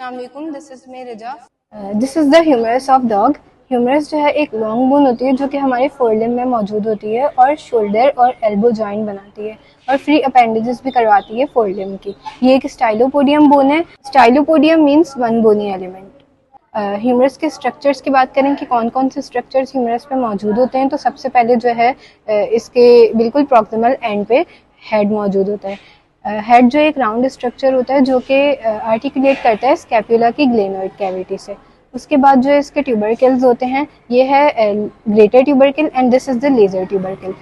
अस्सलाम वालेकुम, this is me Riza. This is the humerus of dog. Humerus जो है एक लॉन्ग बोन होती है जो कि हमारे फोरलिम्ब में मौजूद होती है और शोल्डर और एल्बो जॉइंट बनाती है और फ्री अपेंडेजेस भी करवाती है फोरलिम्ब की। ये एक स्टाइलोपोडियम बोन है। स्टाइलोपोडियम मीन्स वन बोनी एलिमेंट। ह्यूमरस के स्ट्रक्चर्स की बात करें कि कौन कौन से स्ट्रक्चर्स ह्यूमरस में मौजूद होते हैं, तो सबसे पहले जो है इसके बिल्कुल प्रॉक्सिमल एंड पे हेड मौजूद होता है। हेड जो एक राउंड स्ट्रक्चर होता है जो कि आर्टिकुलेट करता है स्कैपुला की ग्लेनोइड कैविटी से। उसके बाद जो इसके ट्यूबरकिल्स होते हैं, ये है greater tubercle and this is the lesser tubercle.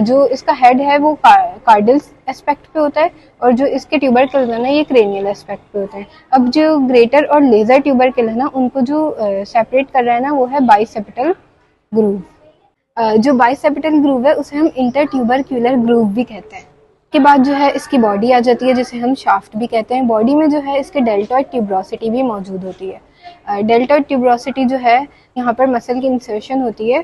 जो इसका हेड है वो कार्डियल एस्पेक्ट पे होता है और जो इसके ट्यूबरकिल्स है ना, ये क्रेनियल एस्पेक्ट पे होते हैं। अब जो ग्रेटर और लेजर ट्यूबरकिल है ना, उनको जो सेपरेट कर रहा है ना, वो है बाइसेप्टल ग्रूव। जो बाइसेप्टल ग्रूव है उसे हम इंटरट्यूबरक्यूलर ग्रूव भी कहते हैं। के बाद जो है इसकी बॉडी आ जाती है जिसे हम शाफ्ट भी कहते हैं। बॉडी में जो है इसके डेल्टॉइड ट्यूबरोसिटी भी मौजूद होती है। डेल्टॉइड ट्यूबरोसिटी जो है, यहाँ पर मसल की इंसर्शन होती है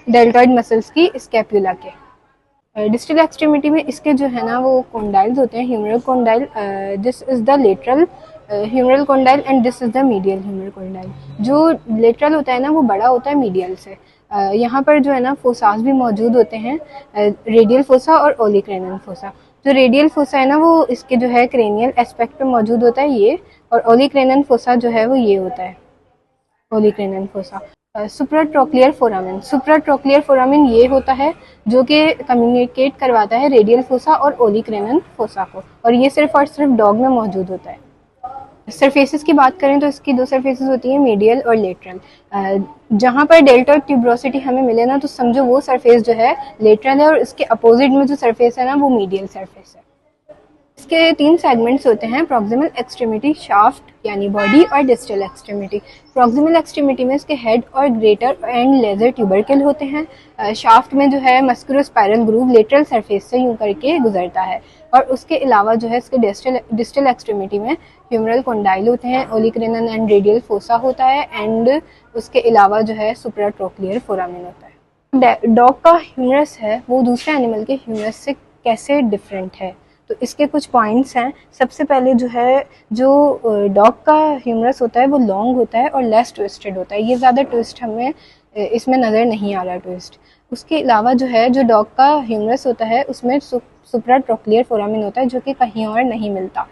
डेल्टॉइड मसल्स की स्कैपुला के। डिस्टल एक्सट्रीमिटी में इसके जो है ना वो कॉन्डाइल्स होते हैं, humeral condyle. This is the lateral humeral condyle and this is the medial humeral condyle. जो लेटरल होता है ना वो बड़ा होता है मीडियल से। यहाँ पर जो है ना फोसास भी मौजूद होते हैं, रेडियल फोसा और ओलिक्रेनल फोसा। जो रेडियल फोसा है ना वो इसके जो है क्रेनियल एस्पेक्ट पे मौजूद होता है ये, और ओलिक्रेनल फोसा जो है वो ये होता है olecranon fossa. Supratrochlear foramen. Supratrochlear foramen ये होता है जो कि कम्युनिकेट करवाता है रेडियल फोसा और ओलिक्रेनल फोसा को, और ये सिर्फ और सिर्फ डॉग में मौजूद होता है। सरफेसेस की बात करें तो इसकी दो सरफेसेस होती हैं, मीडियल और लेटरल। जहाँ पर डेल्टॉइड ट्यूबरोसिटी हमें मिले ना, तो समझो वो सरफेस जो है लेटरल है और इसके अपोजिट में जो सरफेस है ना वो मीडियल सरफेस है। इसके तीन सेगमेंट्स होते हैं, प्रॉक्सिमल एक्सट्रीमिटी, शाफ्ट यानी बॉडी, और डिस्टल एक्सट्रीमिटी। प्रॉक्सिमल एक्सट्रीमिटी में इसके हेड और ग्रेटर एंड लेजर ट्यूबरकिल होते हैं। शाफ्ट में जो है मस्कुलोस्पाइरल ग्रूव लेटरल सरफेस से यूं करके गुजरता है, और उसके अलावा जो है इसके डिस्टल एक्सट्रीमिटी में ह्यूमरल कॉन्डाइल होते हैं, ओलिक्रेनल एंड रेडियल फोसा होता है, एंड उसके अलावा जो है सुप्राट्रोक्लियर फोरामेन होता है। डॉग का ह्यूमरस है वो दूसरे एनिमल के ह्यूमरस से कैसे डिफरेंट है, तो इसके कुछ पॉइंट्स हैं। सबसे पहले जो है, जो डॉग का ह्यूमरस होता है वो लॉन्ग होता है और लेस ट्विस्टेड होता है। ये ज़्यादा ट्विस्ट हमें इसमें नज़र नहीं आ रहा ट्विस्ट। उसके अलावा जो है, जो डॉग का ह्यूमरस होता है उसमें सुप्राट्रोक्लियर फोरामेन होता है जो कि कहीं और नहीं मिलता।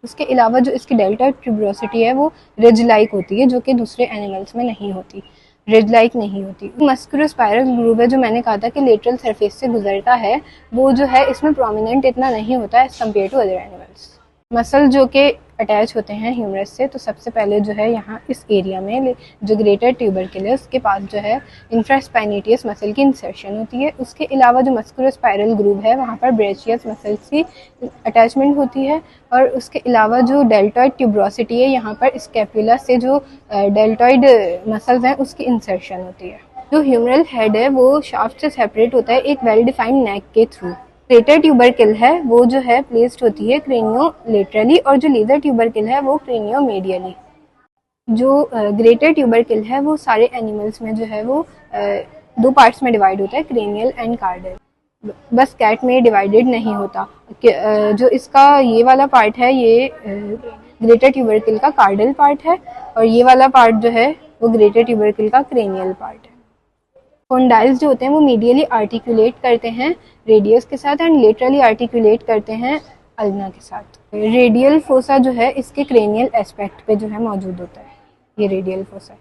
उसके अलावा जो इसकी डेल्टॉइड ट्यूबरोसिटी है वो रिज लाइक होती है, जो कि दूसरे एनिमल्स में नहीं होती, रिज लाइक नहीं होती। मस्कुलोस्पाइरल ग्रूव है जो मैंने कहा था कि लेटरल सरफेस से गुजरता है, वो जो है इसमें प्रोमिनेंट इतना नहीं होता है as compare to other animals. Muscle जो कि अटैच होते हैं ह्यूमरस से, तो सबसे पहले जो है यहाँ इस एरिया में जो ग्रेटर ट्यूबरकिल है उसके पास जो है इंफ्रास्पाइनेटियस मसल की इंसर्शन होती है। उसके अलावा जो मस्कुलोस्पाइरल ग्रूव है वहाँ पर ब्रेचियस मसल्स की अटैचमेंट होती है, और उसके अलावा जो डेल्टॉइड ट्यूबरोसिटी है यहाँ पर स्कैपुला से जो डेल्टॉइड मसल्स हैं उसकी इंसर्शन होती है। जो ह्यूमरल हेड है वो शाफ्ट से सेपरेट होता है एक वेल डिफाइंड नेक के थ्रू। ग्रेटर ट्यूबरकिल है वो जो है प्लेस्ड होती है क्रेनियो लेटरली, और जो लेजर ट्यूबरकिल है वो क्रेनियो मीडियली। जो ग्रेटर ट्यूबरकिल है वो सारे एनिमल्स में जो है वो दो पार्ट्स में डिवाइड होता है, क्रेनियल एंड कार्डियल। बस कैट में डिवाइडेड नहीं होता। जो इसका ये वाला पार्ट है ये ग्रेटर ट्यूबरकिल का कार्डियल पार्ट है, और ये वाला पार्ट जो है वो ग्रेटर ट्यूबरकिल का क्रेनियल पार्ट है। कॉन्डाइल्स जो होते हैं वो मीडियली आर्टिकुलेट करते हैं रेडियस के साथ एंड लेटरली आर्टिकुलेट करते हैं अल्ना के साथ। रेडियल फोसा जो है इसके क्रेनियल एस्पेक्ट पे जो है मौजूद होता है, ये रेडियल फोसा है।